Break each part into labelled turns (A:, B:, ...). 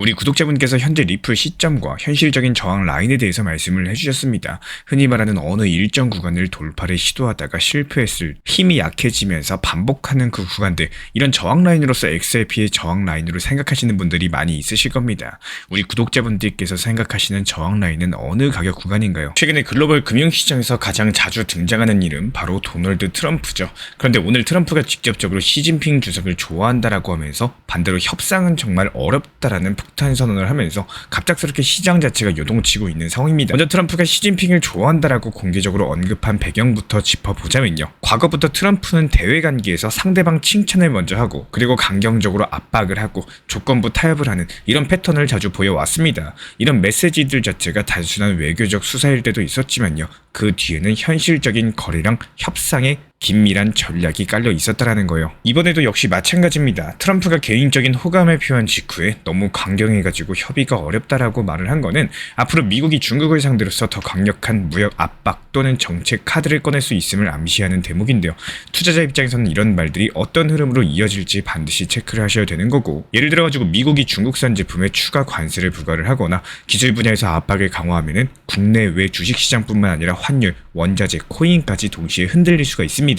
A: 우리 구독자분께서 현재 리플 시점과 현실적인 저항 라인에 대해서 말씀을 해주셨습니다. 흔히 말하는 어느 일정 구간을 돌파를 시도하다가 실패했을 힘이 약해지면서 반복하는 그 구간들, 이런 저항 라인으로서 XRP의 저항 라인으로 생각하시는 분들이 많이 있으실 겁니다. 우리 구독자분들께서 생각하시는 저항 라인은 어느 가격 구간인가요? 최근에 글로벌 금융시장에서 가장 자주 등장하는 이름 바로 도널드 트럼프죠. 그런데 오늘 트럼프가 직접적으로 시진핑 주석을 좋아한다라고 하면서 반대로 협상은 정말 어렵다라는 폭탄 선언을 하면서 갑작스럽게 시장 자체가 요동치고 있는 상황입니다. 먼저 트럼프가 시진핑을 좋아한다라고 공개적으로 언급한 배경부터 짚어보자면요. 과거부터 트럼프는 대외 관계에서 상대방 칭찬을 먼저 하고 그리고 강경적으로 압박을 하고 조건부 타협을 하는 이런 패턴을 자주 보여왔습니다. 이런 메시지들 자체가 단순한 외교적 수사일 때도 있었지만요. 그 뒤에는 현실적인 거래랑 협상의 긴밀한 전략이 깔려 있었다라는 거예요. 이번에도 역시 마찬가지입니다. 트럼프가 개인적인 호감을 표한 직후에 너무 강경해가지고 협의가 어렵다라고 말을 한 거는 앞으로 미국이 중국을 상대로서 더 강력한 무역 압박 또는 정책 카드를 꺼낼 수 있음을 암시하는 대목인데요. 투자자 입장에서는 이런 말들이 어떤 흐름으로 이어질지 반드시 체크를 하셔야 되는 거고, 예를 들어가지고 미국이 중국산 제품에 추가 관세를 부과를 하거나 기술 분야에서 압박을 강화하면은 국내외 주식시장뿐만 아니라 환율, 원자재, 코인까지 동시에 흔들릴 수가 있습니다.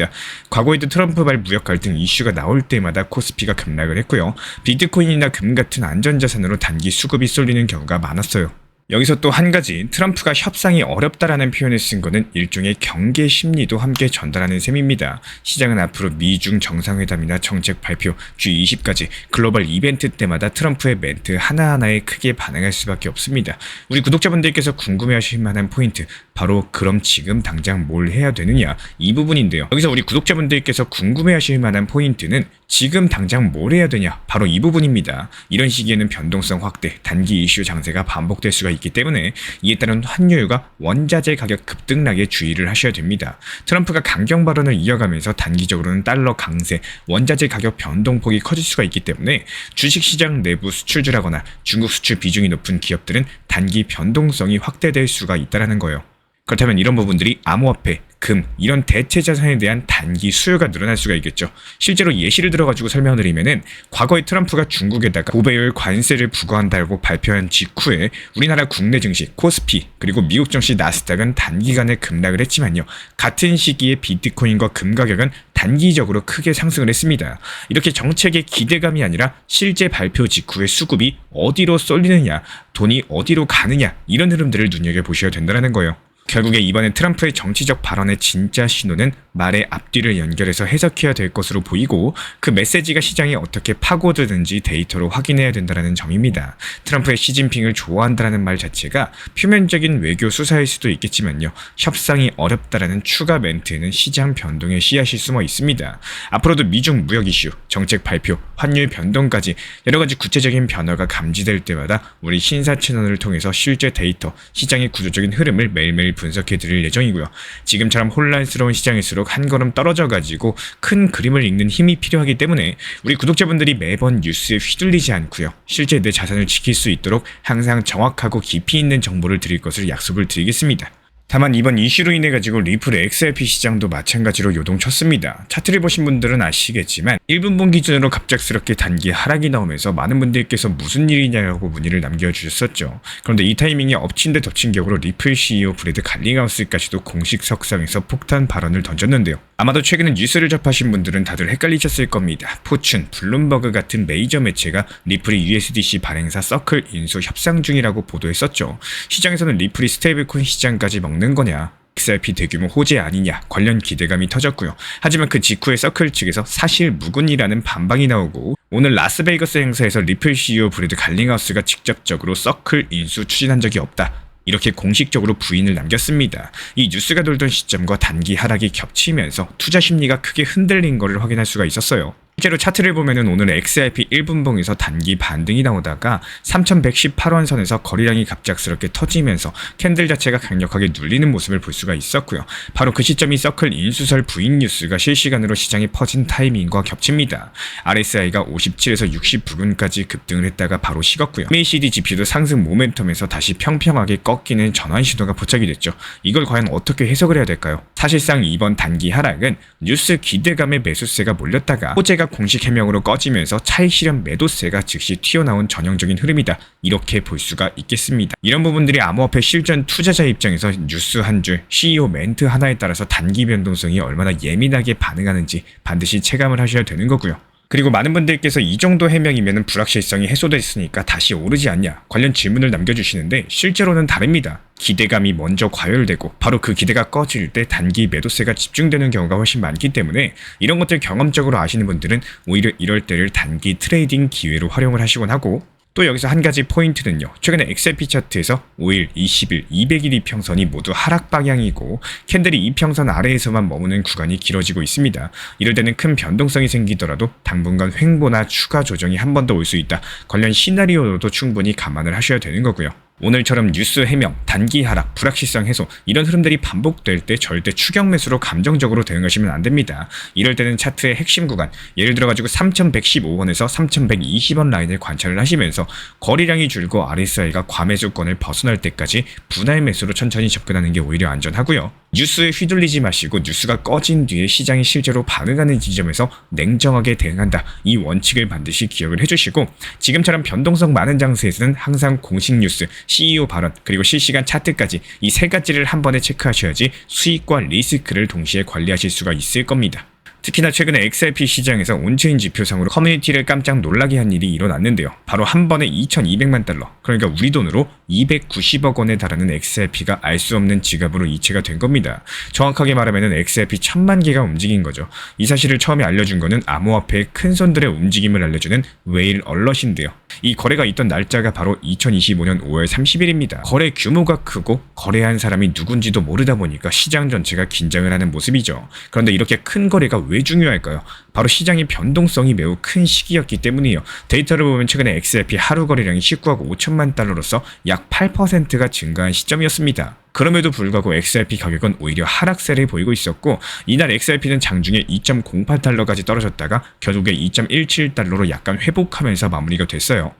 A: 과거에도 트럼프발 무역 갈등 이슈가 나올 때마다 코스피가 급락을 했고요. 비트코인이나 금 같은 안전자산으로 단기 수급이 쏠리는 경우가 많았어요. 여기서 또 한 가지, 트럼프가 협상이 어렵다라는 표현을 쓴 거는 일종의 경계 심리도 함께 전달하는 셈입니다. 시장은 앞으로 미중 정상회담이나 정책 발표, G20까지 글로벌 이벤트 때마다 트럼프의 멘트 하나하나에 크게 반응할 수밖에 없습니다. 우리 구독자분들께서 궁금해하실 만한 포인트, 바로 그럼 지금 당장 뭘 해야 되느냐, 이 부분인데요. 여기서 우리 구독자분들께서 궁금해하실 만한 포인트는 지금 당장 뭘 해야 되냐, 바로 이 부분입니다. 이런 시기에는 변동성 확대, 단기 이슈 장세가 반복될 수가 있기 때문에 이에 따른 환율과 원자재 가격 급등락에 주의를 하셔야 됩니다. 트럼프가 강경 발언을 이어가면서 단기적으로는 달러 강세, 원자재 가격 변동폭이 커질 수가 있기 때문에 주식시장 내부 수출주라거나 중국 수출 비중이 높은 기업들은 단기 변동성이 확대될 수가 있다는 거예요. 그렇다면 이런 부분들이 암호화폐, 금, 이런 대체 자산에 대한 단기 수요가 늘어날 수가 있겠죠. 실제로 예시를 들어가지고 설명을 드리면은, 과거에 트럼프가 중국에다가 고배율 관세를 부과한다고 발표한 직후에 우리나라 국내 증시 코스피 그리고 미국 증시 나스닥은 단기간에 급락을 했지만요. 같은 시기에 비트코인과 금 가격은 단기적으로 크게 상승을 했습니다. 이렇게 정책의 기대감이 아니라 실제 발표 직후의 수급이 어디로 쏠리느냐, 돈이 어디로 가느냐, 이런 흐름들을 눈여겨보셔야 된다는 거예요. 결국에 이번에 트럼프의 정치적 발언의 진짜 신호는 말의 앞뒤를 연결해서 해석해야 될 것으로 보이고, 그 메시지가 시장에 어떻게 파고드는지 데이터로 확인해야 된다는 점입니다. 트럼프의 시진핑을 좋아한다는 말 자체가 표면적인 외교 수사일 수도 있겠지만요. 협상이 어렵다라는 추가 멘트에는 시장 변동의 씨앗이 숨어 있습니다. 앞으로도 미중 무역 이슈, 정책 발표, 환율 변동까지 여러가지 구체적인 변화가 감지될 때마다 우리 신사 채널을 통해서 실제 데이터, 시장의 구조적인 흐름을 매일매일 분석해 드릴 예정이고요. 지금처럼 혼란스러운 시장일수록 한 걸음 떨어져가지고 큰 그림을 읽는 힘이 필요하기 때문에 우리 구독자분들이 매번 뉴스에 휘둘리지 않고요. 실제 내 자산을 지킬 수 있도록 항상 정확하고 깊이 있는 정보를 드릴 것을 약속을 드리겠습니다. 다만 이번 이슈로 인해 가지고 리플의 XRP 시장도 마찬가지로 요동쳤습니다. 차트를 보신 분들은 아시겠지만 1분봉 기준으로 갑작스럽게 단기 하락이 나오면서 많은 분들께서 무슨 일이냐고 문의를 남겨주셨었죠. 그런데 이 타이밍에 엎친 데 덮친 격으로 리플 CEO 브래드 갈링하우스까지도 공식 석상에서 폭탄 발언을 던졌는데요. 아마도 최근에 뉴스를 접하신 분들은 다들 헷갈리셨을 겁니다. 포춘, 블룸버그 같은 메이저 매체가 리플이 USDC 발행사 서클 인수 협상 중이라고 보도했었죠. 시장에서는 리플이 스테이블코인 시장까지 먹는 거냐, XRP 대규모 호재 아니냐 관련 기대감이 터졌고요. 하지만 그 직후에 서클 측에서 사실 무근이라는 반박이 나오고, 오늘 라스베이거스 행사에서 리플 CEO 브래드 갈링하우스가 직접적으로 서클 인수 추진한 적이 없다, 이렇게 공식적으로 부인을 남겼습니다. 이 뉴스가 돌던 시점과 단기 하락이 겹치면서 투자 심리가 크게 흔들린 것을 확인할 수가 있었어요. 실제로 차트를 보면은 오늘 XRP 1분봉에서 단기 반등이 나오다가 3118원 선에서 거래량이 갑작스럽게 터지면서 캔들 자체가 강력하게 눌리는 모습을 볼 수가 있었고요. 바로 그 시점이 서클 인수설 부인 뉴스가 실시간으로 시장에 퍼진 타이밍과 겹칩니다. RSI가 57에서 60부근까지 급등을 했다가 바로 식었고요. MACD 지표도 상승 모멘텀에서 다시 평평하게 꺾이는 전환 신호가 포착이 됐죠. 이걸 과연 어떻게 해석을 해야 될까요? 사실상 이번 단기 하락은 뉴스 기대감에 매수세가 몰렸다가 호재가 공식 해명으로 꺼지면서 차익 실현 매도세가 즉시 튀어나온 전형적인 흐름이다. 이렇게 볼 수가 있겠습니다. 이런 부분들이 암호화폐 실전 투자자 입장에서 뉴스 한 줄, CEO 멘트 하나에 따라서 단기 변동성이 얼마나 예민하게 반응하는지 반드시 체감을 하셔야 되는 거고요. 그리고 많은 분들께서 이 정도 해명이면 불확실성이 해소됐으니까 다시 오르지 않냐 관련 질문을 남겨주시는데 실제로는 다릅니다. 기대감이 먼저 과열되고 바로 그 기대가 꺼질 때 단기 매도세가 집중되는 경우가 훨씬 많기 때문에 이런 것들 경험적으로 아시는 분들은 오히려 이럴 때를 단기 트레이딩 기회로 활용을 하시곤 하고, 또 여기서 한 가지 포인트는요. 최근에 XRP 차트에서 5일, 20일, 200일 이평선이 모두 하락 방향이고 캔들이 이평선 아래에서만 머무는 구간이 길어지고 있습니다. 이럴 때는 큰 변동성이 생기더라도 당분간 횡보나 추가 조정이 한 번 더 올 수 있다. 관련 시나리오로도 충분히 감안을 하셔야 되는 거고요. 오늘처럼 뉴스 해명, 단기 하락, 불확실성 해소 이런 흐름들이 반복될 때 절대 추격 매수로 감정적으로 대응하시면 안 됩니다. 이럴 때는 차트의 핵심 구간, 예를 들어가지고 3115원에서 3120원 라인을 관찰을 하시면서 거래량이 줄고 RSI가 과매수권을 벗어날 때까지 분할 매수로 천천히 접근하는 게 오히려 안전하고요. 뉴스에 휘둘리지 마시고 뉴스가 꺼진 뒤에 시장이 실제로 반응하는 지점에서 냉정하게 대응한다. 이 원칙을 반드시 기억을 해주시고, 지금처럼 변동성 많은 장세에서는 항상 공식 뉴스, CEO 발언, 그리고 실시간 차트까지 이 세 가지를 한 번에 체크하셔야지 수익과 리스크를 동시에 관리하실 수가 있을 겁니다. 특히나 최근에 XRP 시장에서 온체인 지표상으로 커뮤니티를 깜짝 놀라게 한 일이 일어났는데요. 바로 한 번에 2200만 달러, 그러니까 우리 돈으로 290억 원에 달하는 XRP가 알 수 없는 지갑으로 이체가 된 겁니다. 정확하게 말하면 XRP 1000만 개가 움직인 거죠. 이 사실을 처음에 알려준 거는 암호화폐의 큰 손들의 움직임을 알려주는 웨일 얼럿인데요. 이 거래가 있던 날짜가 바로 2025년 5월 30일입니다. 거래 규모가 크고 거래한 사람이 누군지도 모르다 보니까 시장 전체가 긴장을 하는 모습이죠. 그런데 이렇게 큰 거래가 왜 중요할까요? 바로 시장의 변동성이 매우 큰 시기였기 때문이에요. 데이터를 보면 최근에 XRP 하루 거래량이 19억 5천만 달러로서 약 8%가 증가한 시점이었습니다. 그럼에도 불구하고 XRP 가격은 오히려 하락세를 보이고 있었고, 이날 XRP는 장중에 2.08달러까지 떨어졌다가 결국에 2.17달러로 약간 회복하면서 마무리가 됐어요.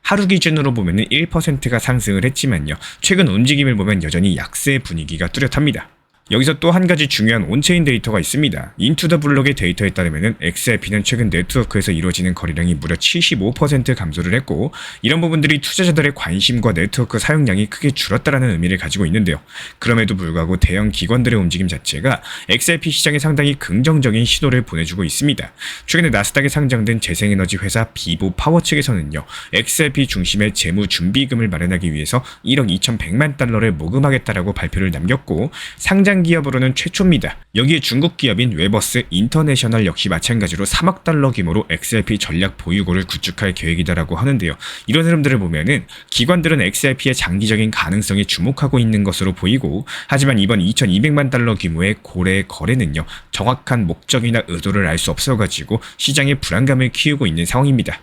A: 하루 기준으로 보면 1%가 상승을 했지만요. 최근 움직임을 보면 여전히 약세 분위기가 뚜렷합니다. 여기서 또 한 가지 중요한 온체인 데이터가 있습니다. 인투더블록의 데이터에 따르면 XRP는 최근 네트워크에서 이루어지는 거래량이 무려 75% 감소를 했고, 이런 부분들이 투자자들의 관심과 네트워크 사용량이 크게 줄었다는 의미를 가지고 있는데요. 그럼에도 불구하고 대형 기관들의 움직임 자체가 XRP 시장에 상당히 긍정적인 신호를 보내주고 있습니다. 최근에 나스닥에 상장된 재생에너지 회사 비보 파워 측에서는요, XRP 중심의 재무 준비금을 마련하기 위해서 1억 2100만 달러를 모금하겠다라고 발표를 남겼고, 상장 기업으로는 최초입니다. 여기에 중국 기업인 웨버스 인터내셔널 역시 마찬가지로 3억 달러 규모로 XRP 전략 보유고를 구축할 계획이다라고 하는데요. 이런 흐름들을 보면은 기관들은 XRP의 장기적인 가능성에 주목하고 있는 것으로 보이고, 하지만 이번 2200만 달러 규모의 고래 거래는요, 정확한 목적이나 의도를 알 수 없어가지고 시장의 불안감을 키우고 있는 상황입니다.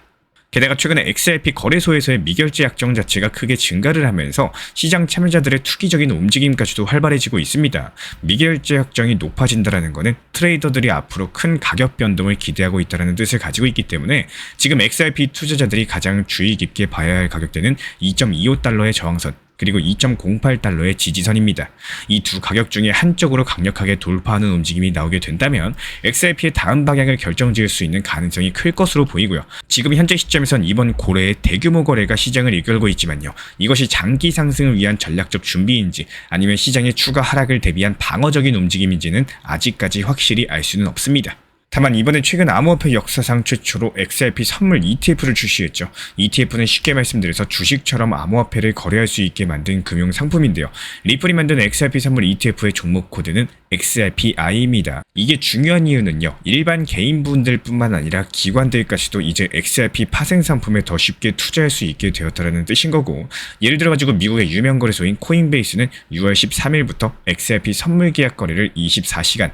A: 게다가 최근에 XRP 거래소에서의 미결제 약정 자체가 크게 증가를 하면서 시장 참여자들의 투기적인 움직임까지도 활발해지고 있습니다. 미결제 약정이 높아진다는 것은 트레이더들이 앞으로 큰 가격 변동을 기대하고 있다는 뜻을 가지고 있기 때문에 지금 XRP 투자자들이 가장 주의 깊게 봐야 할 가격대는 2.25달러의 저항선, 그리고 2.08달러의 지지선입니다. 이 두 가격 중에 한쪽으로 강력하게 돌파하는 움직임이 나오게 된다면 XRP의 다음 방향을 결정지을 수 있는 가능성이 클 것으로 보이고요. 지금 현재 시점에선 이번 고래의 대규모 거래가 시장을 이끌고 있지만요. 이것이 장기 상승을 위한 전략적 준비인지 아니면 시장의 추가 하락을 대비한 방어적인 움직임인지는 아직까지 확실히 알 수는 없습니다. 다만 이번에 최근 암호화폐 역사상 최초로 XRP 선물 ETF를 출시했죠. ETF는 쉽게 말씀드려서 주식처럼 암호화폐를 거래할 수 있게 만든 금융 상품인데요. 리플이 만든 XRP 선물 ETF의 종목 코드는 XRPI입니다. 이게 중요한 이유는요. 일반 개인분들 뿐만 아니라 기관들까지도 이제 XRP 파생 상품에 더 쉽게 투자할 수 있게 되었다는 뜻인 거고, 예를 들어가지고 미국의 유명 거래소인 코인베이스는 6월 13일부터 XRP 선물 계약 거래를 24시간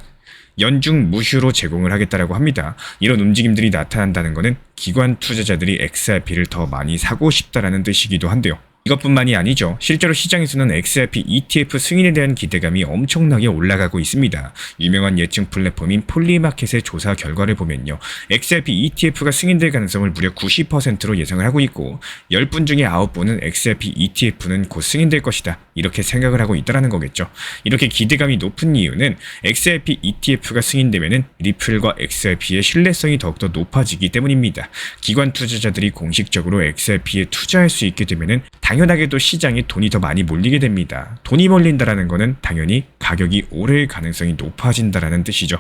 A: 연중 무휴로 제공을 하겠다라고 합니다. 이런 움직임들이 나타난다는 것은 기관 투자자들이 XRP를 더 많이 사고 싶다라는 뜻이기도 한데요. 이것뿐만이 아니죠. 실제로 시장에서는 XRP ETF 승인에 대한 기대감이 엄청나게 올라가고 있습니다. 유명한 예측 플랫폼인 폴리마켓의 조사 결과를 보면요. XRP ETF가 승인될 가능성을 무려 90%로 예상을 하고 있고 10분 중에 9분은 XRP ETF는 곧 승인될 것이다. 이렇게 생각을 하고 있다는 거겠죠. 이렇게 기대감이 높은 이유는 XRP ETF가 승인되면 리플과 XRP의 신뢰성이 더욱더 높아지기 때문입니다. 기관 투자자들이 공식적으로 XRP에 투자할 수 있게 되면 당연하게도 시장에 돈이 더 많이 몰리게 됩니다. 돈이 몰린다는 것은 당연히 가격이 오를 가능성이 높아진다는 뜻이죠.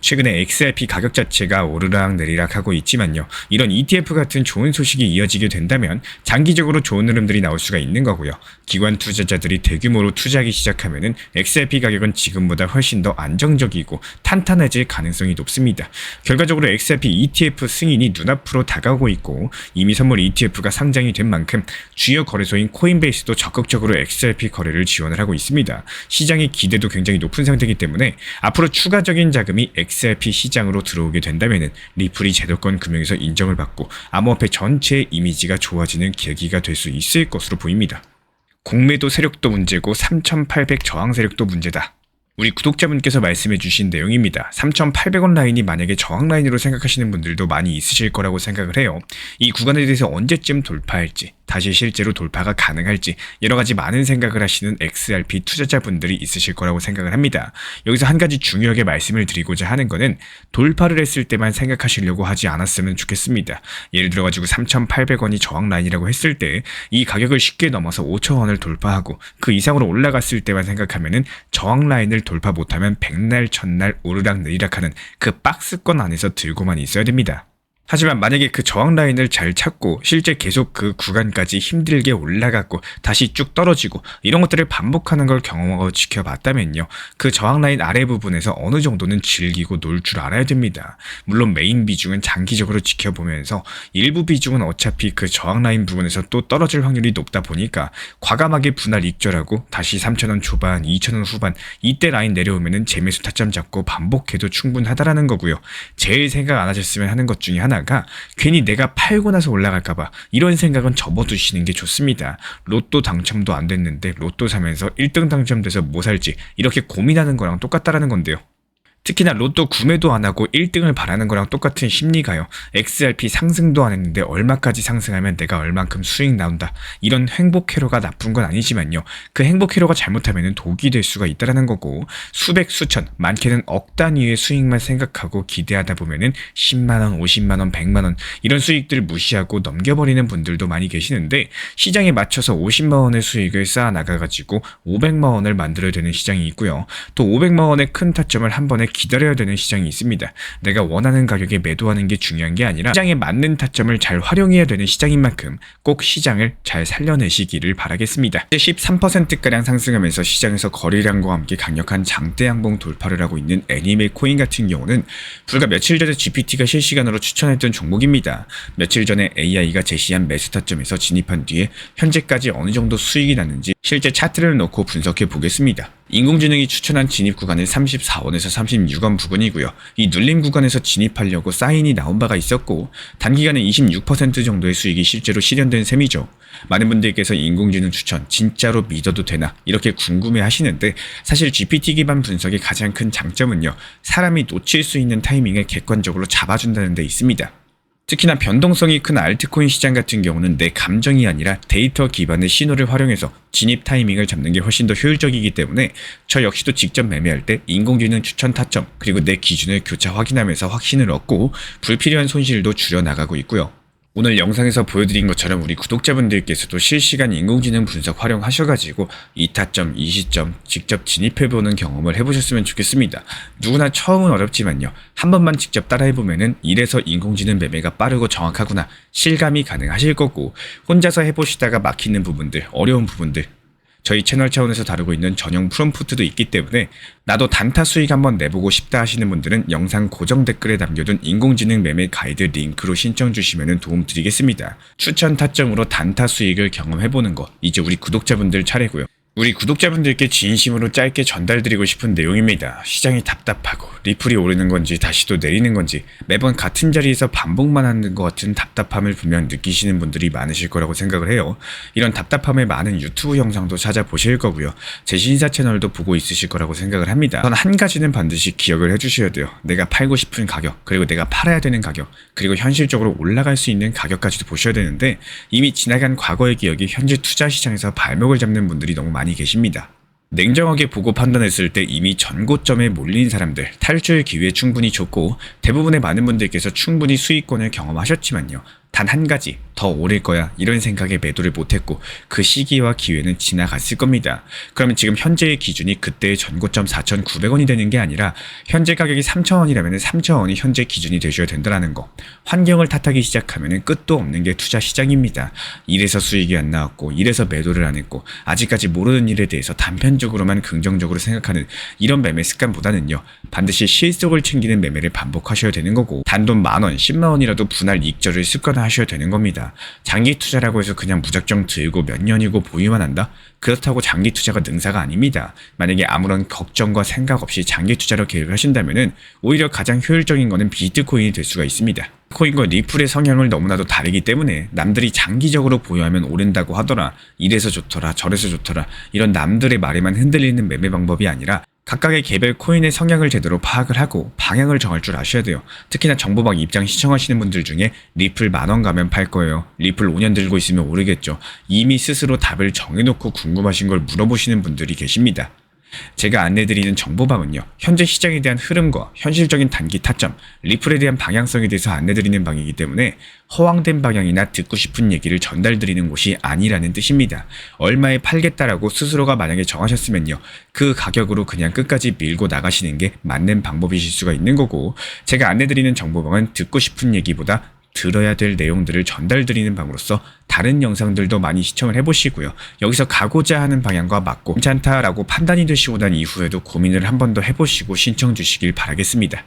A: 최근에 XRP 가격 자체가 오르락 내리락 하고 있지만요. 이런 ETF 같은 좋은 소식이 이어지게 된다면 장기적으로 좋은 흐름들이 나올 수가 있는 거고요. 기관 투자자들이 대규모로 투자하기 시작하면은 XRP 가격은 지금보다 훨씬 더 안정적이고 탄탄해질 가능성이 높습니다. 결과적으로 XRP ETF 승인이 눈앞으로 다가오고 있고 이미 선물 ETF가 상장이 된 만큼 주요 거래소인 코인베이스도 적극적으로 XRP 거래를 지원을 하고 있습니다. 시장의 기대도 굉장히 높은 상태이기 때문에 앞으로 추가적인 자금이 XRP 시장으로 들어오게 된다면 리플이 제도권 금융에서 인정을 받고 암호화폐 전체의 이미지가 좋아지는 계기가 될 수 있을 것으로 보입니다. 공매도 세력도 문제고 3,800 저항 세력도 문제다. 우리 구독자분께서 말씀해주신 내용입니다. 3,800원 라인이 만약에 저항 라인으로 생각하시는 분들도 많이 있으실 거라고 생각을 해요. 이 구간에 대해서 언제쯤 돌파할지, 다시 실제로 돌파가 가능할지 여러가지 많은 생각을 하시는 XRP 투자자분들이 있으실 거라고 생각을 합니다. 여기서 한 가지 중요하게 말씀을 드리고자 하는 거는 돌파를 했을 때만 생각하시려고 하지 않았으면 좋겠습니다. 예를 들어가지고 3,800원이 저항 라인이라고 했을 때 이 가격을 쉽게 넘어서 5,000원을 돌파하고 그 이상으로 올라갔을 때만 생각하면은 저항 라인을 돌파 못하면 백날 천날 오르락 내리락하는 그 박스권 안에서 들고만 있어야 됩니다. 하지만 만약에 그 저항 라인을 잘 찾고 실제 계속 그 구간까지 힘들게 올라갔고 다시 쭉 떨어지고 이런 것들을 반복하는 걸 경험하고 지켜봤다면요. 그 저항 라인 아래 부분에서 어느 정도는 즐기고 놀 줄 알아야 됩니다. 물론 메인 비중은 장기적으로 지켜보면서 일부 비중은 어차피 그 저항 라인 부분에서 또 떨어질 확률이 높다 보니까 과감하게 분할 익절하고 다시 3,000원 초반, 2,000원 후반 이때 라인 내려오면은 재매수 타점 잡고 반복해도 충분하다라는 거고요. 제일 생각 안 하셨으면 하는 것 중에 하나가 괜히 내가 팔고 나서 올라갈까봐 이런 생각은 접어두시는 게 좋습니다. 로또 당첨도 안 됐는데 로또 사면서 1등 당첨돼서 뭐 살지 이렇게 고민하는 거랑 똑같다라는 건데요. 특히나 로또 구매도 안 하고 1등을 바라는 거랑 똑같은 심리가요. XRP 상승도 안 했는데 얼마까지 상승하면 내가 얼만큼 수익 나온다. 이런 행복 회로가 나쁜 건 아니지만요. 그 행복 회로가 잘못하면 독이 될 수가 있다는 거고 수백, 수천, 많게는 억 단위의 수익만 생각하고 기대하다 보면은 10만원, 50만원, 100만원 이런 수익들을 무시하고 넘겨버리는 분들도 많이 계시는데 시장에 맞춰서 50만원의 수익을 쌓아 나가가지고 500만원을 만들어야 되는 시장이 있고요. 또 500만원의 큰 타점을 한 번에 기다려야 되는 시장이 있습니다. 내가 원하는 가격에 매도하는 게 중요한 게 아니라 시장에 맞는 타점을 잘 활용해야 되는 시장인 만큼 꼭 시장을 잘 살려내시기를 바라겠습니다. 13%가량 상승하면서 시장에서 거래량과 함께 강력한 장대 양봉 돌파를 하고 있는 애니메 코인 같은 경우는 불과 며칠 전에 GPT가 실시간으로 추천했던 종목입니다. 며칠 전에 AI가 제시한 매수 타점에서 진입한 뒤에 현재까지 어느 정도 수익이 났는지 실제 차트를 놓고 분석해 보겠습니다. 인공지능이 추천한 진입 구간은 34원에서 36원 부근이고요. 이 눌림 구간에서 진입하려고 사인이 나온 바가 있었고 단기간에 26% 정도의 수익이 실제로 실현된 셈이죠. 많은 분들께서 인공지능 추천 진짜로 믿어도 되나 이렇게 궁금해 하시는데 사실 GPT 기반 분석의 가장 큰 장점은요. 사람이 놓칠 수 있는 타이밍을 객관적으로 잡아준다는 데 있습니다. 특히나 변동성이 큰 알트코인 시장 같은 경우는 내 감정이 아니라 데이터 기반의 신호를 활용해서 진입 타이밍을 잡는 게 훨씬 더 효율적이기 때문에 저 역시도 직접 매매할 때 인공지능 추천 타점 그리고 내 기준을 교차 확인하면서 확신을 얻고 불필요한 손실도 줄여나가고 있고요. 오늘 영상에서 보여드린 것처럼 우리 구독자분들께서도 실시간 인공지능 분석 활용하셔가지고 이 타점, 이 시점 직접 진입해보는 경험을 해보셨으면 좋겠습니다. 누구나 처음은 어렵지만요. 한 번만 직접 따라해보면은 이래서 인공지능 매매가 빠르고 정확하구나 실감이 가능하실 거고 혼자서 해보시다가 막히는 부분들, 어려운 부분들 저희 채널 차원에서 다루고 있는 전용 프롬프트도 있기 때문에 나도 단타 수익 한번 내보고 싶다 하시는 분들은 영상 고정 댓글에 남겨둔 인공지능 매매 가이드 링크로 신청 주시면 도움 드리겠습니다. 추천 타점으로 단타 수익을 경험해보는 거 이제 우리 구독자분들 차례고요. 우리 구독자분들께 진심으로 짧게 전달드리고 싶은 내용입니다. 시장이 답답하고 리플이 오르는 건지 다시 또 내리는 건지 매번 같은 자리에서 반복만 하는 것 같은 답답함을 분명 느끼시는 분들이 많으실 거라고 생각을 해요. 이런 답답함에 많은 유튜브 영상도 찾아보실 거고요. 제 신사 채널도 보고 있으실 거라고 생각을 합니다. 우선 한 가지는 반드시 기억을 해주셔야 돼요. 내가 팔고 싶은 가격, 그리고 내가 팔아야 되는 가격, 그리고 현실적으로 올라갈 수 있는 가격까지도 보셔야 되는데 이미 지나간 과거의 기억이 현재 투자 시장에서 발목을 잡는 분들이 너무 많이 계십니다. 냉정하게 보고 판단했을 때 이미 전고점에 몰린 사람들, 탈출 기회 충분히 좋고 대부분의 많은 분들께서 충분히 수익권을 경험하셨지만요. 단 한 가지, 더 오를 거야 이런 생각에 매도를 못했고 그 시기와 기회는 지나갔을 겁니다. 그러면 지금 현재의 기준이 그때의 전고점 4,900원이 되는 게 아니라 현재 가격이 3,000원이라면 3,000원이 현재 기준이 되셔야 된다는 거. 환경을 탓하기 시작하면 끝도 없는 게 투자 시장입니다. 이래서 수익이 안 나왔고 이래서 매도를 안 했고 아직까지 모르는 일에 대해서 단편적으로만 긍정적으로 생각하는 이런 매매 습관보다는요. 반드시 실속을 챙기는 매매를 반복하셔야 되는 거고 단돈 만원, 10만원이라도 분할 이익절을 습관화하셔야 되는 겁니다. 장기 투자라고 해서 그냥 무작정 들고 몇 년이고 보유만 한다? 그렇다고 장기 투자가 능사가 아닙니다. 만약에 아무런 걱정과 생각 없이 장기 투자로 계획을 하신다면 오히려 가장 효율적인 거는 비트코인이 될 수가 있습니다. 코인과 리플의 성향을 너무나도 다르기 때문에 남들이 장기적으로 보유하면 오른다고 하더라, 이래서 좋더라, 저래서 좋더라 이런 남들의 말에만 흔들리는 매매 방법이 아니라 각각의 개별 코인의 성향을 제대로 파악을 하고 방향을 정할 줄 아셔야 돼요. 특히나 정보방 입장 시청하시는 분들 중에 리플 만원 가면 팔 거예요. 리플 5년 들고 있으면 오르겠죠. 이미 스스로 답을 정해놓고 궁금하신 걸 물어보시는 분들이 계십니다. 제가 안내드리는 정보방은요. 현재 시장에 대한 흐름과 현실적인 단기 타점, 리플에 대한 방향성에 대해서 안내드리는 방이기 때문에 허황된 방향이나 듣고 싶은 얘기를 전달드리는 곳이 아니라는 뜻입니다. 얼마에 팔겠다라고 스스로가 만약에 정하셨으면요. 그 가격으로 그냥 끝까지 밀고 나가시는 게 맞는 방법이실 수가 있는 거고 제가 안내드리는 정보방은 듣고 싶은 얘기보다 들어야 될 내용들을 전달드리는 방으로서 다른 영상들도 많이 시청을 해보시고요. 여기서 가고자 하는 방향과 맞고 괜찮다라고 판단이 되시고 난 이후에도 고민을 한 번 더 해보시고 신청 주시길 바라겠습니다.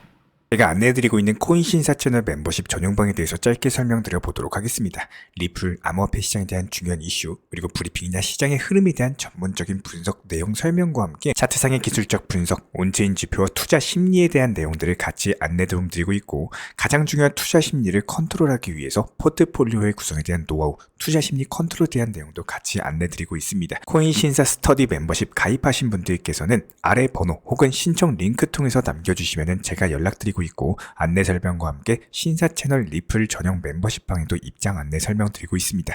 B: 제가 안내해드리고 있는 코인 신사 채널 멤버십 전용방에 대해서 짧게 설명드려 보도록 하겠습니다. 리플, 암호화폐 시장에 대한 중요한 이슈, 그리고 브리핑이나 시장의 흐름에 대한 전문적인 분석 내용 설명과 함께 차트상의 기술적 분석, 온체인 지표와 투자 심리에 대한 내용들을 같이 안내 도움드리고 있고 가장 중요한 투자 심리를 컨트롤하기 위해서 포트폴리오의 구성에 대한 노하우, 투자 심리 컨트롤에 대한 내용도 같이 안내드리고 있습니다. 코인 신사 스터디 멤버십 가입하신 분들께서는 아래 번호 혹은 신청 링크 통해서 남겨주시면 제가 연락드리고 있고 안내 설명과 함께 신사 채널 리플 전용 멤버십 방에도 입장 안내 설명드리고 있습니다.